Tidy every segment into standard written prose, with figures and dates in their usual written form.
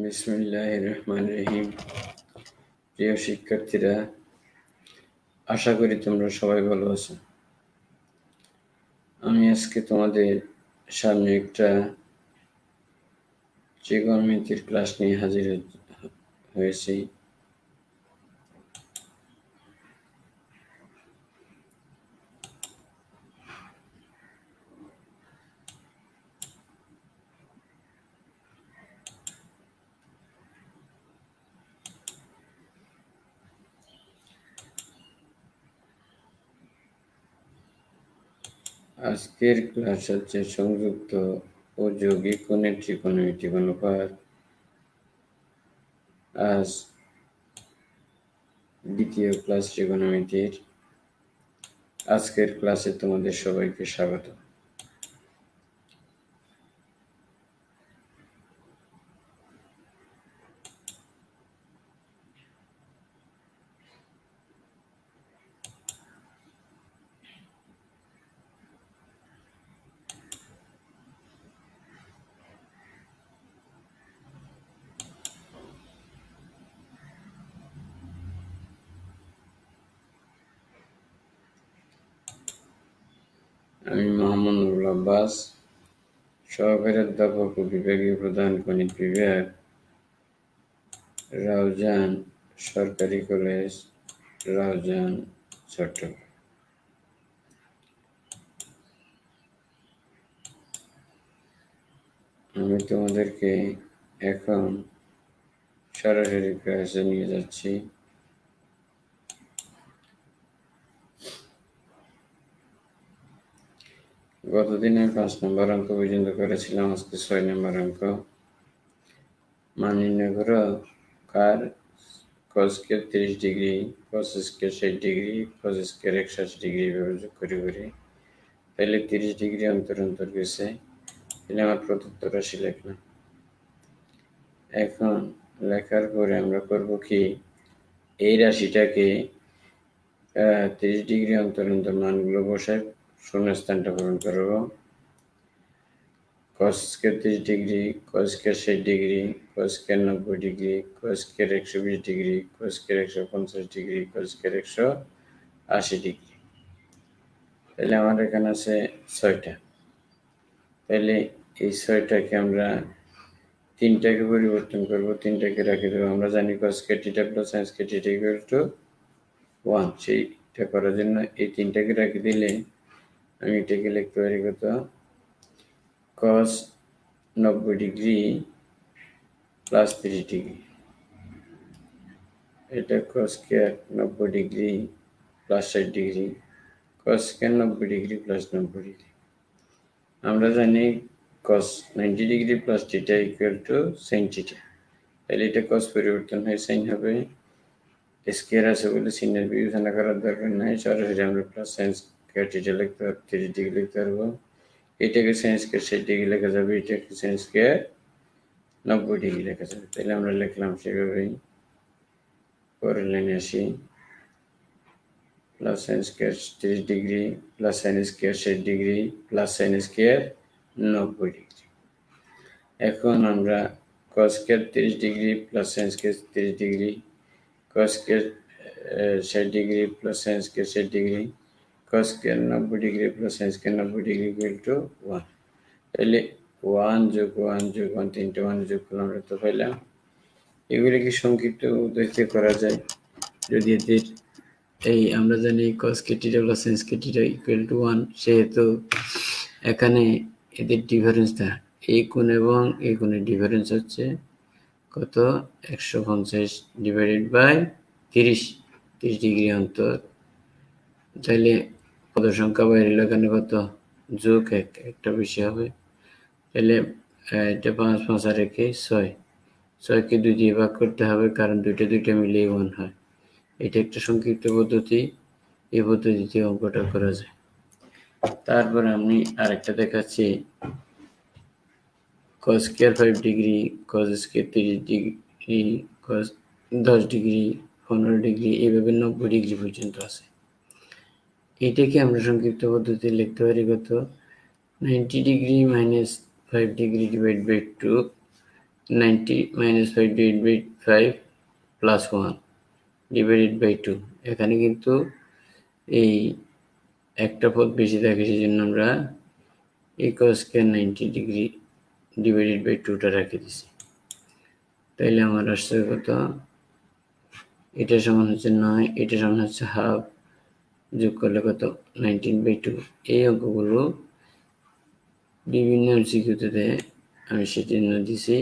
বিসমিল্লাহির রহমানির রহিম। প্রিয় শিক্ষার্থীরা, আশা করি তোমরা সবাই ভালো আছো। আমি আজকে তোমাদের সামনে একটা ত্রিকোণমিতির ক্লাস নিয়ে হাজির হয়েছি। আজকের ক্লাস হচ্ছে সংযুক্ত ও যৌগিক কোণের ত্রিকোণমিতিক অনুপাত। আজ দ্বিতীয় ক্লাস ত্রিকোণমিতির। আজকের ক্লাসে তোমাদের সবাইকে স্বাগত। আমি মোহাম্মদ নুরুল আব্বাস, সহকারী অধ্যাপক ও বিভাগীয় প্রধান গণিত বিভাগ, রাউজান সরকারি কলেজ, রাউজান, চট্টগ্রাম। আমি তোমাদেরকে এখন সরাসরি ক্লাসে নিয়ে যাচ্ছি। গতদিন আমি 5 নম্বর অঙ্ক পর্যন্ত করেছিলাম, আজকে 6 নম্বর অঙ্ক। মান নির্ণয় করো কার cos square 30 degree, cos square 60 degree, cos square 180 degree এভাবে যোগ করে তাহলে 30 ডিগ্রি অন্তর অন্তর গেছে। তাহলে আমার প্রদত্ত রাশি লিখলাম। এখন লেখার পরে আমরা করব কি, এই রাশিটাকে 30 ডিগ্রি অন্তর অন্তর মানগুলো বসায় শূন্যস্থানটা পূরণ করব। cos square 30 degree, cos square 60 degree, cos square 90 degree, cos square 120 degree, cos square 150 degree, cos square 180 degree. তাহলে আমার এখানে আছে 6টা। তাহলে এই 6টাকে আমরা 3টাকে পরিবর্তন করব, 3টাকে রেখে দেবো। আমরা জানি cos square theta plus sin square theta equal to 1। সেইটা করার জন্য এই 3টাকে রেখে দিলে আমি এটাকে লিখতে পারি কত, cos 90 ডিগ্রি প্লাস 30 ডিগ্রি। এটা cos square 90 degree plus 60 degree, cos square 90 degree plus 90 degree. আমরা জানি cos 90 degree plus theta equal to sin theta. তাহলে এটা cos পরিবর্তন হয়ে sin হবে। স্কয়ার আছে বলে চিহ্নের বিবেচনা করার দরকার নাই, সরাসরি আমরা প্লাস sin স্কয়ার থিটা লিখতে পারবো, 30 ডিগ্রি লিখতে পারবো। এটাকে sin স্কয়ার 60 ডিগ্রি লেখা যাবে, এটাকে sin স্কয়ার 90 ডিগ্রি লেখা যাবে। তাহলে আমরা লিখলাম সেভাবেই। পরের লাইনে আসি, plus sin square 30 degree plus sin square 60 degree plus sin square 90 degree. এখন আমরা cos square 30 degree plus sin square 30 degree, cos square 60 degree plus sin square 60 degree, cos square 90 degree plus sin square 90 degree equal two 1। তাহলে 1 যোগ 1 যোগ 1, 3টে 1 যোগ করলে আমরা তো পাইলাম। এগুলি কি সংক্ষিপ্ত পদ্ধতিতে করা যায়? যদি এদের এই আমরা জানি cos theta plus sin theta equal to 1, সেহেতু এখানে এদের ডিফারেন্সটা, এই কোণ এবং এই কোণের ডিফারেন্স হচ্ছে কত, 150 ডিভাইডেড বাই 30 ডিগ্রি অন্তর। তাহলে কত সংখ্যা বাইরে এখানে কত, যোগ 1, একটা বেশি হবে। তাহলে এটা 5 5 আর 1 6, 6কে 2 দিয়ে ভাগ করতে হবে, কারণ দুইটা মিলিয়ে 1 হয়। এটা একটা সংক্ষিপ্ত পদ্ধতি, এই পদ্ধতিতে অঙ্কটা করা যায়। তারপর আমি আরেকটা দেখাচ্ছি, cos square 5 degree, cos square 30 degree, cos 10 degree, 15 degree, এইভাবে 90 ডিগ্রি পর্যন্ত আছে। এটাকে আমরা সংক্ষিপ্ত পদ্ধতিতে লিখতে পারি কত, 90 degree minus 5 degree divide by 2, 90 minus 5 divided by 5 plus 1 divided by 2। এখানে কিন্তু এই একটা পদ বেশি থাকে, সেজন্য আমরা এই cos square 90 degree divided by 2টা রেখে দিছি। তাইলে আমার আসছে কত, এটা সমান হচ্ছে 9, এটা সমান হচ্ছে হাফ, যোগ করলে কত 19/2। এই অঙ্কগুলো বিভিন্ন এমসিকিউতে দেয়, আমি সেজন্য দিছি।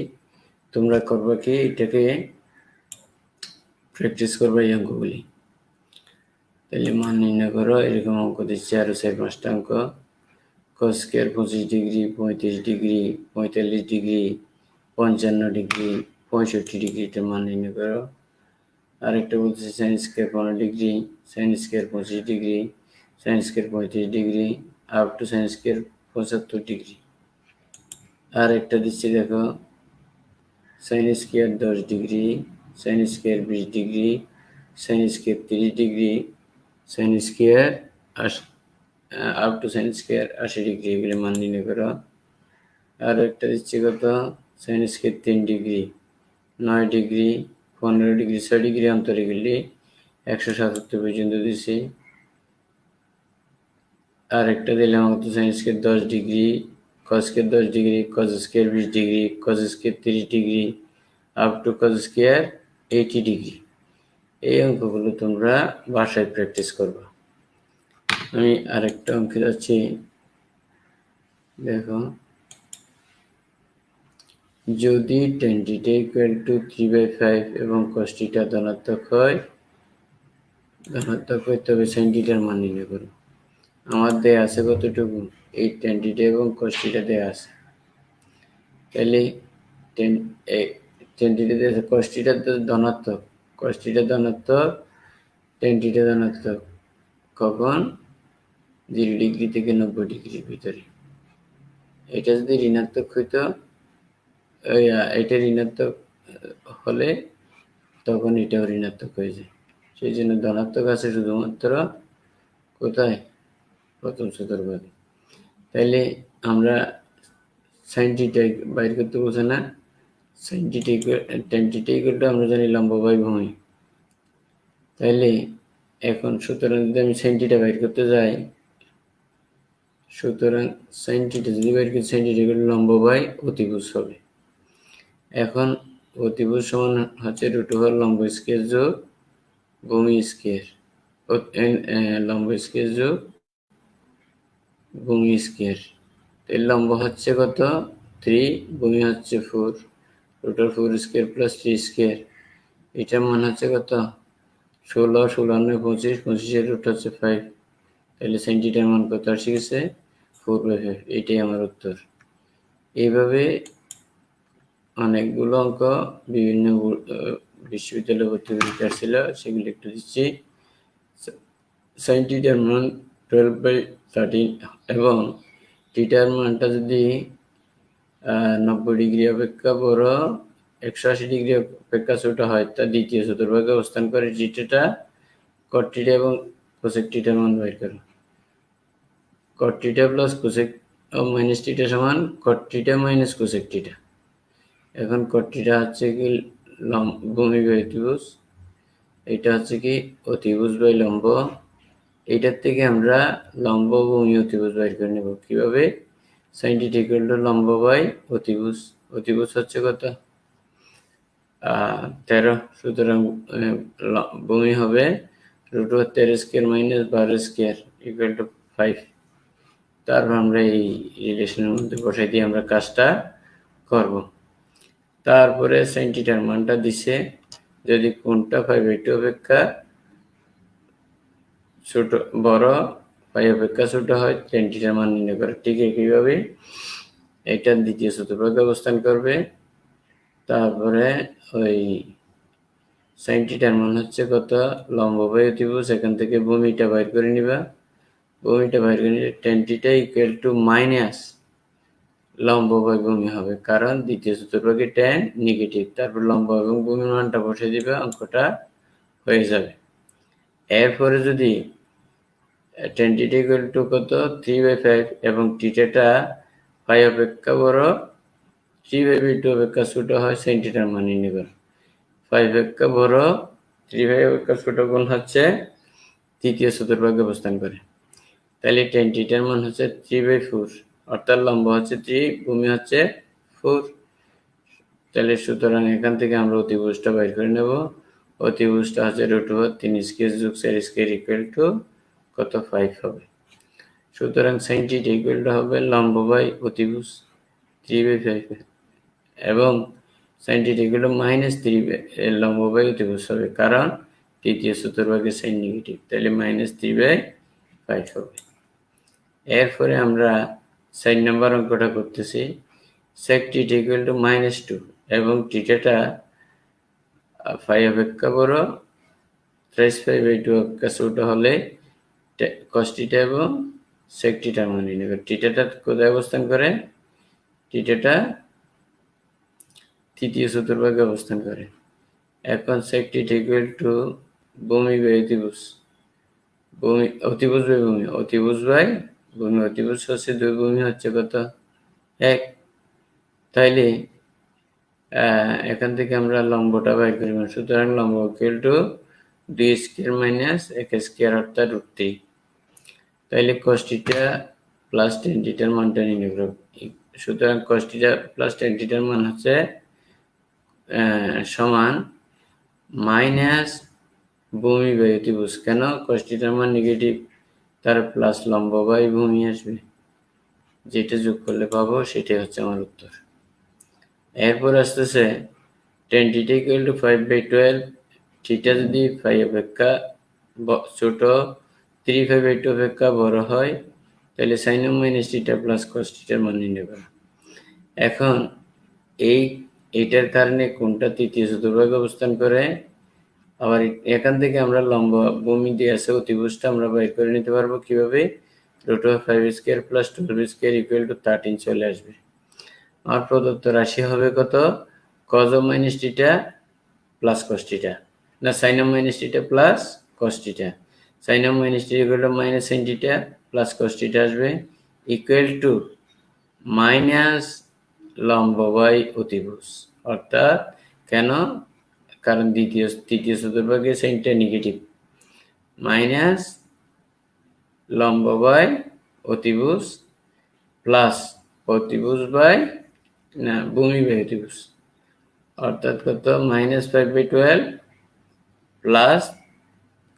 তোমরা করবা কি, এটাকে প্র্যাকটিস করবা এই অঙ্কগুলি। তাহলে মান নির্ণয় করো, এরকম অঙ্ক দিচ্ছে আরো 4-5টা অঙ্ক। cos square 25 degree, 35 degree, 45 degree, 55 degree, 65 degree, এটা মান নির্ণয় করো। আরেকটা বলছে sin square 15 degree, sin square 25 degree, sin square 35 degree, up to sin square 75 degree. আর একটা দিচ্ছি দেখো, sin square 10 degree, sin square 20 degree, sin square 30 degree, sin square up to sin square 80 degree, এগুলি মান নির্ণয় করো। আর একটা দিচ্ছি কত, sin square 3 degree, 9 degree, 15 degree, 6 degree অন্তর, এগুলি 177 পর্যন্ত দিছি। আর একটা দিলাম আমাকে sin square 10 degree, cos square 10 degree, cos square 20 degree, cos square 30 degree, up two cos square 80 degree. এই অঙ্কগুলো তোমরা বাসায় প্র্যাকটিস করবা। আমি আরেকটা অঙ্কে যাচ্ছি, দেখো, যদি tan θ = 3/5 এবং cos θ ধনাত্মক হয় তবে sin θ এর মান নির্ণয় করো। আমার দেয়া আছে কতটুকু, এই tan θ এবং cos θ দেয়া আছে। তাহলে tan θ দেয়া আছে, cos θ ধনাত্মক, cos θ ধনাত্মক, tan θ ধনাত্মক কখন, 0 ডিগ্রি থেকে 90 ডিগ্রির ভিতরে। এটা যদি ঋণাত্মক হইতো, এটা ঋণাত্মক হলে তখন এটাও ঋণাত্মক হয়ে যায়। সেই জন্য ধনাত্মক আছে শুধুমাত্র কোথায়, প্রথম চতুর্ভাগে। তাইলে আমরা sin θ বাইর করতে বলছে না, sin θ tan θ আমরা জানি লম্ব বাই ভূমি। তাইলে এখন সুতরাং যদি আমি sin θ বাইর করতে যাই, সুতরাং sin θ যদি বাইর করি, sin θ লম্ব বাই অতিভুজ হবে। এখন অতিভুজ সমান হচ্ছে √, লম্ব স্কয়ার যোগ ভূমি স্কয়ার, লম্ব স্কয়ার যোগ ভূমি স্কয়ার। এর লম্ব হচ্ছে কত 3, ভূমি হচ্ছে 4, √4 স্কয়ার প্লাস 3 স্কয়ার। এটার মান হচ্ছে কত 16, 16 9 25, 25 এর রুট হচ্ছে 5। তাহলে sin θ এর মান কত আসে গেছে 4/5। এটাই আমার উত্তর। এইভাবে অনেকগুলো অঙ্ক বিভিন্ন বিশ্ববিদ্যালয়ে ভর্তি পরীক্ষা ছিল, সেগুলো একটু দিচ্ছি। sin θ এর মান 12/13 এবং θ এর মানটা যদি 90 ডিগ্রি অপেক্ষা বড়, 180 ডিগ্রি অপেক্ষা ছোট হয়, তা দ্বিতীয় চতুর্ভাগে অবস্থান করে θ, cot θ এবং cosec θ এর মান বের করো। cot θ প্লাস cosec মাইনাস θ সমান cot θ মাইনাস cosec θ। এখন cot θ হচ্ছে কি ভূমি বাই অতিভুজ, এটা হচ্ছে কি অতিভুজ বাই লম্ব। এটার থেকে আমরা লম্ব ভূমি অতিভুজ বের করে নেব। কিভাবে, sin θ = লম্ব বাই অতিভুজ। অতিভুজ হচ্ছে কত 13, সুতরাং ভূমি হবে √13 স্কয়ার মাইনাস 12 স্কয়ার = 5। তারপর আমরা এই রিলেশনের মধ্যে বসাই দিয়ে আমরা কাজটা করব। তারপরে sin θ এর মানটা দিছে, যদি কোণটা 5/2 অপেক্ষা ছোট বড়, 5 অপেক্ষা ছোট হয়, tan θ এর মান নির্ণয় করে। ঠিক একইভাবে এটা দ্বিতীয় চতুর্ভাগে অবস্থান করবে। তারপরে ওই sin θ এর মান হচ্ছে কত, লম্ব বাই অতিভুজ, এখান থেকে ভূমিটা বাইর করে নিবা। ভূমিটা বাইর করে নিলে tan θ = মাইনাস লম্ব বাই ভূমি হবে, কারণ দ্বিতীয় চতুর্ভাগে tan নেগেটিভ। তারপর লম্ব এবং ভূমির মানটা বসে দিবে, অঙ্কটা হয়ে যাবে। এরপরে যদি tan θ = কত 3/5 এবং θ 5 অপেক্ষা বড়, 3/2 অপেক্ষা ছোট হয় sin থিটার মান নির্ণয় করো। 5 অপেক্ষা বড় 3/5 অপেক্ষা ছোট কোণ হচ্ছে তৃতীয় চতুর্ভাগে অবস্থান করে। তাহলে tan থিটার মান হচ্ছে 3/4, অর্থাৎ লম্ব হচ্ছে 3, ভূমি হচ্ছে 4। তাহলে সুতরাং এখান থেকে আমরা অতিভুজটা বের করে নেব। অতিভুজটা হচ্ছে √3 স্কয়ার যোগ 4 স্কয়ার ইকুয়াল টু কত 5 হবে। সুতরাং sin থিটা ইকুয়াল টু হবে লম্ব বাই অতিভুজ 3/5 এবং sin থিটা ইকুয়াল টু -3 লম্ব বাই অতিভুজ হবে, কারণ তৃতীয় চতুর্ভাগে sin নেগেটিভ, তাহলে -3/5 হবে। এরপরে আমরা 4 নম্বর অঙ্কটা করতেছি। sec থিটা ইকুয়াল টু -2 এবং থিটাটা 5 অপেক্ষা বড় 3/5/2 অপেক্ষা ছোট হলে cos থিটা এবং sec থিটার মান নির্ণয় করো। থিটাটা কোথায় অবস্থান করে? থিটাটা তৃতীয় চতুর্ভাগে অবস্থান করে। এখন sec থিটা ইকুয়াল টু ভূমি বাই অতিভুজ, অতিভুজ বাই ভূমি, অতিভুজ বাই ভূমি, অতিভুজ হচ্ছে 2, ভূমি হচ্ছে কত 1। তাইলে এখান থেকে আমরা লম্বটা বের করব। সুতরাং লম্ব equal to 2 square minus 1 square অর্থাৎ √3। তাইলে cos থিটা প্লাস tan থিটার মানটা নির্ণয় করব। সুতরাং cos থিটা প্লাস tan থিটার মান হচ্ছে সমান মাইনাস ভূমি বাই অতিভুজ। কেন? cos থিটার মান নেগেটিভ, তার প্লাস লম্ব বাই ভূমি আসবে, যেটা যোগ করলে পাবো সেটাই হচ্ছে আমার উত্তর। এরপর আসতেছে tan theta equal to 5/12। Theta যদি 5 অপেক্ষা ছোট 3/5/2 অপেক্ষা বড় হয়, তাহলে sin - থিটা প্লাস cos থিটার মান নির্ণয় করো। এখন এইটার কারণে কোনটা তৃতীয় চতুর্ভাগে অবস্থান করে। আবার এখান থেকে আমরা লম্ব ভূমি দিয়ে আছে অতিভুজটা আমরা বের করে নিতে পারবো কিভাবে? √5 square plus 12 square equal to 13 চলে আসবে। আর প্রদত্ত রাশি হবে কত? cos - theta plus cos theta, না sin - theta plus cos theta. sin - theta equal to minus sin theta plus cos theta আসবে ইকুয়াল টু মাইনাস লম্ব বাই অতিভুজ। অর্থাৎ কেন? কারণ তৃতীয় চতুর্ভাগে সাইনটা নেগেটিভ, মাইনাস লম্ব বাই অতিভুজ প্লাস অতিভুজ বাই না ভূমি বাই অতিভুজ, অর্থাৎ কত -5/12 প্লাস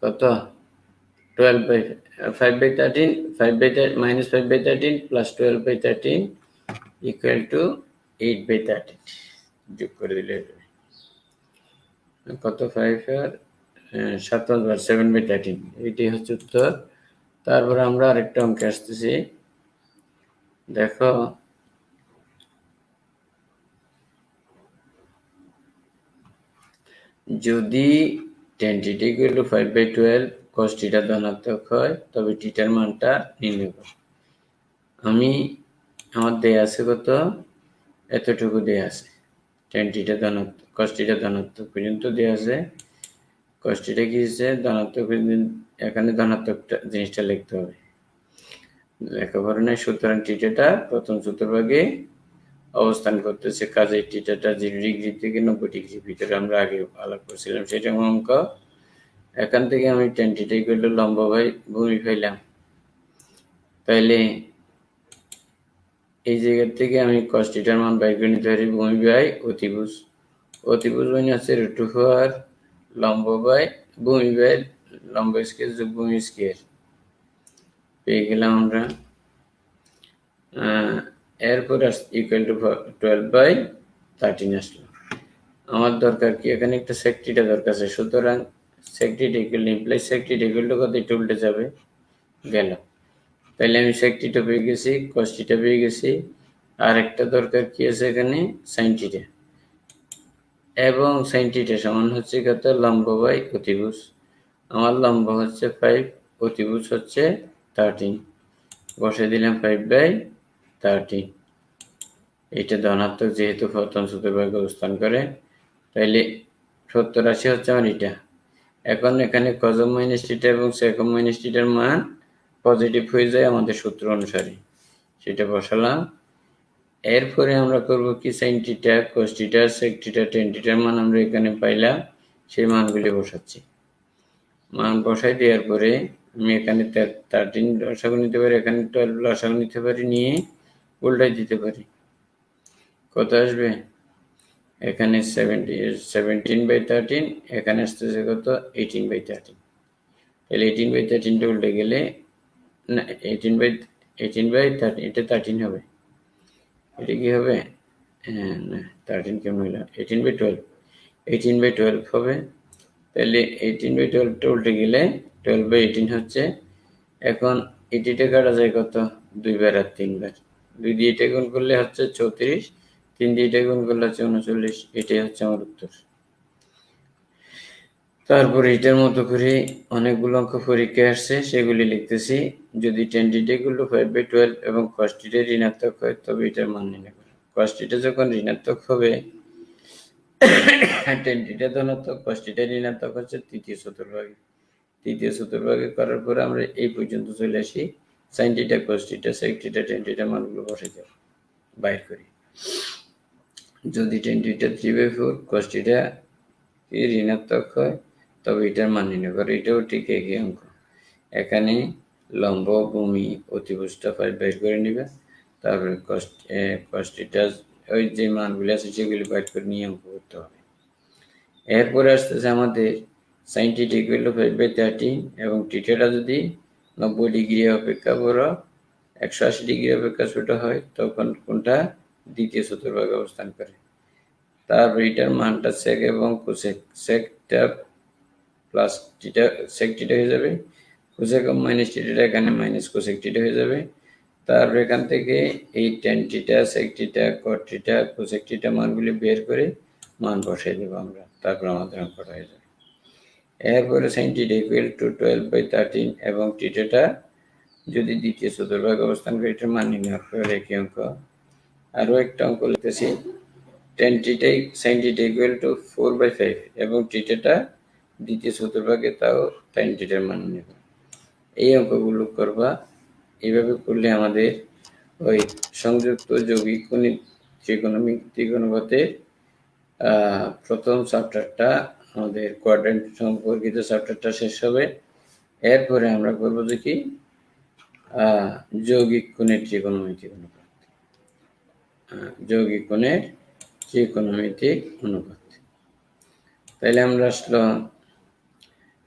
কত 12/5/13 -5/13 প্লাস 12/13 ইকুয়াল টু 8/13 যোগ করে দিলে কত 5 আর 7 7/13, এটাই হচ্ছে উত্তর। তারপরে আমরা আরেকটা অঙ্কে আসতেছি। দেখো যদি tan theta equal to 5/12 cos theta ধনাত্মক হয় তবে থিটার মানটা নির্ণয় করো। আমার দেয়া আছে কত, এতটুকু দেয়া আছে, tan থিটা ধনাত্মক cos থিটা ধনাত্মক পর্যন্ত দেয়া আছে। cos থিটা কি হচ্ছে ধনাত্মক, এখানে ধনাত্মক জিনিসটা লিখতে হবে, লেখাপড়া নাই। সুতরাং থিটাটা প্রথম চতুর্ভাগে অবস্থান করতেছে, কাজেই থিটাটা 0 ডিগ্রি থেকে 90 ডিগ্রির ভিতরে আমরা আগে আলাপ করছিলাম, সেটা অঙ্ক। এখান থেকে আমি tan থিটা ইকুয়াল টু লম্ব বাই ভূমি পাইলাম। তাইলে এই জায়গা থেকে আমি cos থিটার মান বের করে নিতে পারি ভূমি বাই অতিভুজ। অতিভুজ মানে হচ্ছে √4 লম্ব বাই ভূমি বাই লম্ব স্কয়ার যোগ ভূমি স্কয়ার পেয়ে গেলাম আমরা। এরপর ইকুয়াল টু 12/13 আসলো। আমার দরকার কি, এখানে একটা sec থিটা দরকার আছে। সুতরাং sec theta equal imply sec theta equal to কত, এটা উল্টে যাবে গেল। তাহলে আমি sec থিটা পেয়ে গেছি, cos থিটা পেয়ে গেছি, আর একটা দরকার কি আছে এখানে sin থিটা, এবং sin থিটা সমান হচ্ছে কত লম্ব বাই অতিভুজ। আমার লম্ব হচ্ছে 5, অতিভুজ হচ্ছে 13, বসে দিলাম 5/13। এটা ধনাত্মক যেহেতু প্রথম চতুর্ভাগে অবস্থান করে, তাইলে সত্য রাশি হচ্ছে আমার এটা। এখন এখানে cos - থিটা এবং sec - থিটার মান পজিটিভ হয়ে যায় আমাদের সূত্র অনুসারে, সেটা বসালাম। এরপরে আমরা করব কি sine theta cos theta sec theta tan থিটার মান আমরা এখানে পাইলাম, সেই মানগুলি বসাচ্ছি। মান বসাই দেওয়ার পরে আমি এখানে 13 লসাগু নিতে পারি, এখানে 12 লসাগু নিতে পারি, নিয়ে উল্টাই দিতে পারি। কত আসবে? এখানে 17/13, এখানে আসতেছে কত? 18/13। তাহলে 18/13টা উল্টে গেলে না 18/13 এটা 13 হবে। এটা কি হবে? না 13 কেমন হইল? 18/12 হবে। তাহলে 18/12টা উল্টে গেলে 12/18 হচ্ছে। এখন 80টা কাটা যায় কত? 2 বার আর 3 বার। 2 দিয়ে এটা গুণ করলে হচ্ছে 34, 3 দিয়ে এটা গুণ করলে হচ্ছে 39। এটাই হচ্ছে আমার উত্তর। তারপরে এটার মতো করে অনেকগুলো অঙ্ক পরীক্ষায় আসছে, সেগুলি লিখতেছি। যদি tan θ = 5/12 এবং cos θ ঋণাত্মক হয় তবে এটার মান নির্ণয় করো। cos θ যখন ঋণাত্মক হবে, tan θ ধনাত্মক, cos θ ঋণাত্মক হচ্ছে তৃতীয় চতুর্ভাগে। তৃতীয় চতুর্ভাগে করার পরে আমরা এই পর্যন্ত চলে আসি। sin θ cos θ sec θ tan θ মানগুলো বসে যায়, বাইর করি। যদি tan θ 3/4 cos θ ঋণাত্মক হয় তবে এটার মান নির্ণয় করো। এটাও ঠিক একই অঙ্ক। এখানে লম্ব, ভূমি, অতিভুজটা 5 বাইর করে নিবে। তারপরে cos θ ওই যে মানগুলি আছে সেগুলি বাইর করে নিয়ে অঙ্ক করতে হবে। এরপরে আসতেছে আমাদের sin θ = 5/13 এবং θটা যদি 90 ডিগ্রি অপেক্ষা বড়, 180 ডিগ্রি অপেক্ষা ছোট হয় তখন কোনটা দ্বিতীয় চতুর্ভাগে অবস্থান করে। তারপর এটার মানটা sec এবং cosec, secটা প্লাস থিটা sec θ হয়ে যাবে, cosec মাইনাস থিটাটা এখানে মাইনাস cosec θ হয়ে যাবে। তারপর এখান থেকে এই tan θ sec θ cot θ cosec θ মানগুলি বের করে মান বসাই দেব আমরা। তারপর আমাদের অঙ্কটা হয়ে যাবে। এরপরে sin θ = 12/13 এবং θটা যদি দ্বিতীয় চতুর্ভাগে অবস্থান করে এটার মান নির্ণয় করে একই অঙ্ক। আরও একটা অঙ্ক লিখতেছি। tan θ sin θ = 4/5 এবং θটা দ্বিতীয় চতুর্ভাগে, তাও tan θটার মান নির্ণয় করে। এই অঙ্কগুলো করবা। এইভাবে করলে আমাদের ওই সংযুক্ত যৌগিক কণিক ত্রিকোণমিতিক প্রথম চ্যাপ্টারটা, আমাদের কোয়াড্রেন্ট সম্পর্কিত চ্যাপ্টারটা শেষ হবে। এরপরে আমরা করবো যে কি যৌগিক কোণের ত্রিকোণমিতিক অনুপাত। যৌগিক কোণের ত্রিকোণমিতিক অনুপাত। তাইলে আমরা আসলো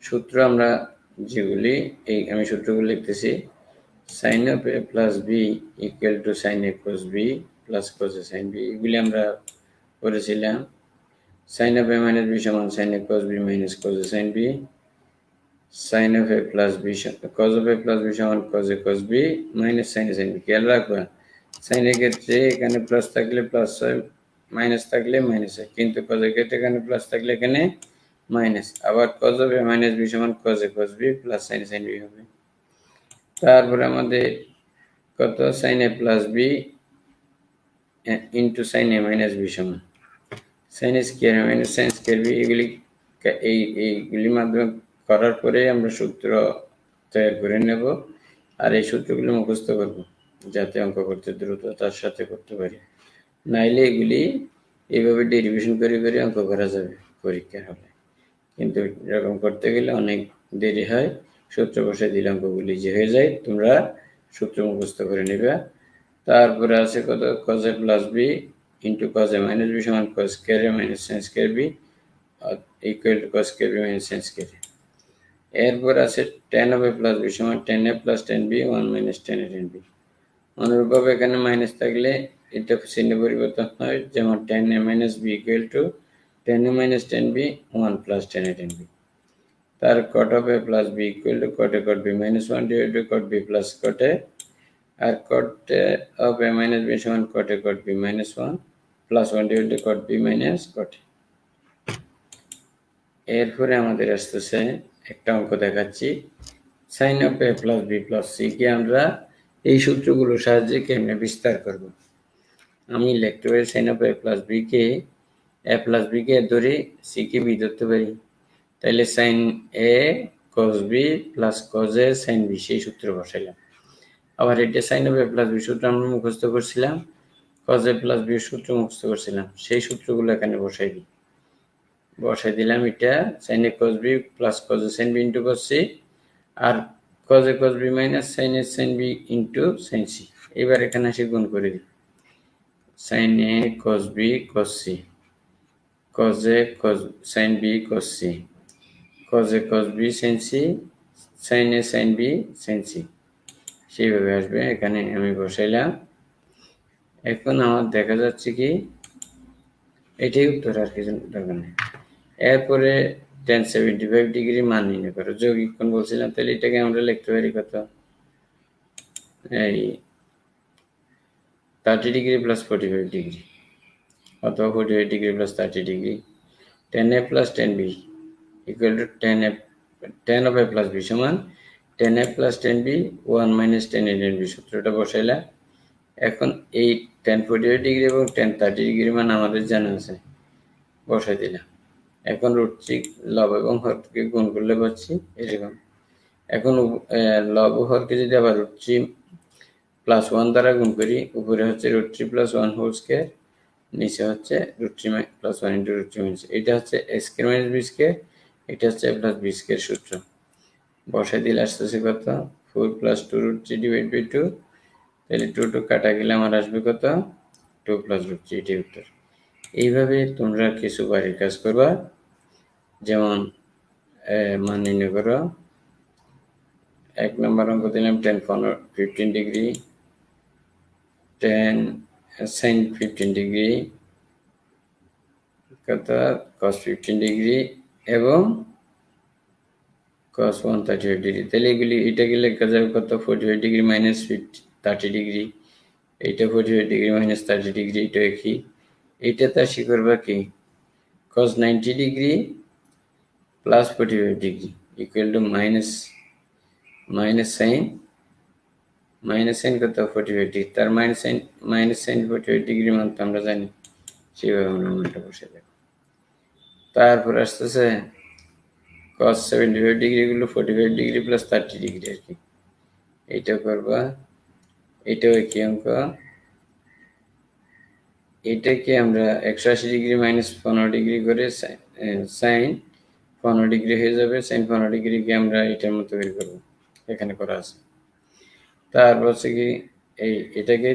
সূত্র, আমরা যেগুলি আমি সূত্রগুলো লিখতেছি। sin of a plus b equal to sin a cos b plus cos a sin b, এগুলি আমরা করেছিলাম। sin of a minus b সমান sin a cos b minus cos a sin b, sin of a plus b cos of a plus b সমান cos a cos b minus sin a sin b। খেয়াল রাখবা, sin এর ক্ষেত্রে এখানে plus থাকলে plus হয়, minus থাকলে minus হয়, কিন্তু cos এর ক্ষেত্রে এখানে প্লাস থাকলে এখানে মাইনাস। আবার cos of a minus b সমান cos a cos b plus sin a sin b হবে। তারপরে আমাদের কত? sin a plus b into sin a minus b সমান sin a square minus sin square b। এইগুলির মাধ্যমে করার পরে আমরা সূত্র তৈরি করে নেব, আর এই সূত্রগুলো মুখস্থ করব যাতে অঙ্ক করতে দ্রুততার সাথে করতে পারি। নাইলে এগুলি এইভাবে ডেরিভেশন করে করে অঙ্ক করা যাবে পরীক্ষার হলে, কিন্তু এরকম করতে গেলে অনেক দেরি হয়। সূত্র বসায় দিলে অঙ্কগুলি যে হয়ে যায়, তোমরা সূত্র মুখস্থ করে নেবে। তারপরে আছে কত? cos a plus b into cos a minus b সমান cos square a minus sin square b equal to cos square b minus sin square a। এরপর আছে tan of a plus b সমান tan a plus tan b 1 minus tan a tan b। অনুরূপভাবে এখানে minus থাকলে এটা চিহ্ন পরিবর্তন হয়, যেমন tan a minus b equal to tan a minus tan b 1 plus tan a tan b। তার cot of a plus b equal to cot a cot b minus 1 divided by cot b plus cot a, R cot of a minus b সমান cot a cot b minus 1 plus 1 divided by cot b minus cot a। এরপরে আমাদের আসতেছে একটা অঙ্ক দেখাচ্ছি। sin of a plus b plus c কে আমরা এই সূত্রগুলোর সাহায্যে কেমনে বিস্তার করব। আমি লিখতে পারি sin of a plus b K a plus b কে ধরে c কে b ধরতে পারি। তাহলে sin a cos b plus cos a sin b সেই সূত্র বসাইলাম। আবার এটা sin of a plus b সূত্র আমরা মুখস্থ করছিলাম। cos a প্লাস বি সূত্র মুখস্থ করছিলাম, সেই সূত্রগুলো এখানে বসাই দিলাম। এটা sin a cos b plus cos a sin b into cos c, আর cos a cos b minus sin a sin b into sin c। এবার এখানে এসে গুণ করে দিই, sin a cos b cos c, cos a cos sin b cos c, cos a cos b sin c, sin a sin b sin c, সেইভাবে আসবে। এখানে আমি বসাইলাম। এখন আমার দেখা যাচ্ছে কি এটাই উত্তর, আর কিছু দরকার নেই। এরপরে tan 75 ডিগ্রি মান নির্ণয় করো। যৌগিক কোণ বলছিলাম, তাহলে এটাকে আমরা লিখতে পারি কত, এই 30 ডিগ্রি প্লাস 45 ডিগ্রি, অথবা 45 degree plus 30 degree. tan a plus tan b equal to tan of a plus b সমান tan a plus tan b 1 minus tan a tan b, সূত্রটা বসাইলাম। এখন এই tan 45 ডিগ্রি এবং tan 30 ডিগ্রি মান আমাদের জানা আছে, বসাই দিলাম। এখন √3 লব এবং হরকে গুণ করলে পাচ্ছি এরকম। এখন লব ও হরকে যদি আবার √3 প্লাস 1 দ্বারা গুণ করি, উপরে হচ্ছে √3 প্লাস 1 হোল স্কয়ার, নিচে হচ্ছে √3 প্লাস 1 ইন্টু √3 মাইনাস, এটা হচ্ছে a square minus b square, এটা হচ্ছে a প্লাস b স্কয়ার সূত্র। বসাই দিলে আসতেছে কত, 4 প্লাস 2 √3 ডিভাইড বাই 2, তাহলে 2 কাটা গেলে আমার আসবে কত, 2 প্লাস √3, এটাই উত্তর। এইভাবে তোমরা কিছু বাড়ির কাজ করবা, যেমন মান নির্ণয় করো। 1 নম্বর অঙ্ক দিলাম tan 15 degree, tan sin 15 degree, কত cos 15 ডিগ্রি এবং cos 135 ডিগ্রি। তাহলে এটাকে লেখা যাবে কত, 45 ডিগ্রি মাইনাস 30 ডিগ্রি, এইটা 45 ডিগ্রি মাইনাস 30 ডিগ্রি, এটা একই। এইটা তা করবা কি, cos 90 degree plus 45 degree equal two minus sine কত 45 ডিগ্রি, তার মাইনাস সাইন 45 ডিগ্রি মান তো আমরা জানি, সেভাবে আমরা মানটা বসে দেবো। তারপর আসতেছে cos 75 ডিগ্রি গুলো 45 ডিগ্রি প্লাস 30 ডিগ্রি আর কি, এইটা করবা। এটাও একই অঙ্ক, এটাকে আমরা 180 ডিগ্রি মাইনাস 15 ডিগ্রি করে সাইন 15 ডিগ্রি হয়ে যাবে। সাইন 15 ডিগ্রিকে আমরা এটার মতো বের করবো, এখানে করা আছে। তারপর হচ্ছে কি এটাকে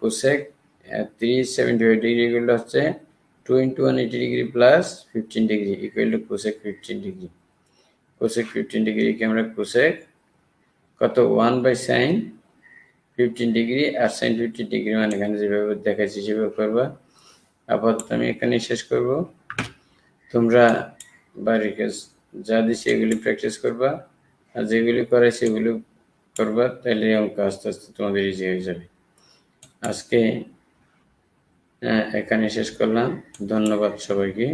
কোসেক 375 ডিগ্রি গুলো হচ্ছে 2 into 180 degree plus 15 degree equal to cosec 15 degree. Cosec 15 ডিগ্রিকে আমরা কোসেক কত 1 বাই সাইন 15 ডিগ্রি, আর সাইন 15 ডিগ্রি মানে এখানে যেভাবে দেখাচ্ছি সেভাবে করবা। আপাতত আমি এখানে শেষ করব। তোমরা বাড়ির কাজ যা দিচ্ছি এগুলি প্র্যাকটিস করবা, আর যেগুলি করাই সেগুলো করবা, তাহলে অঙ্ক আস্তে আস্তে তোমাদের ইজি হয়ে যাবে। আজকে এখানে শেষ করলাম। ধন্যবাদ সবাইকে।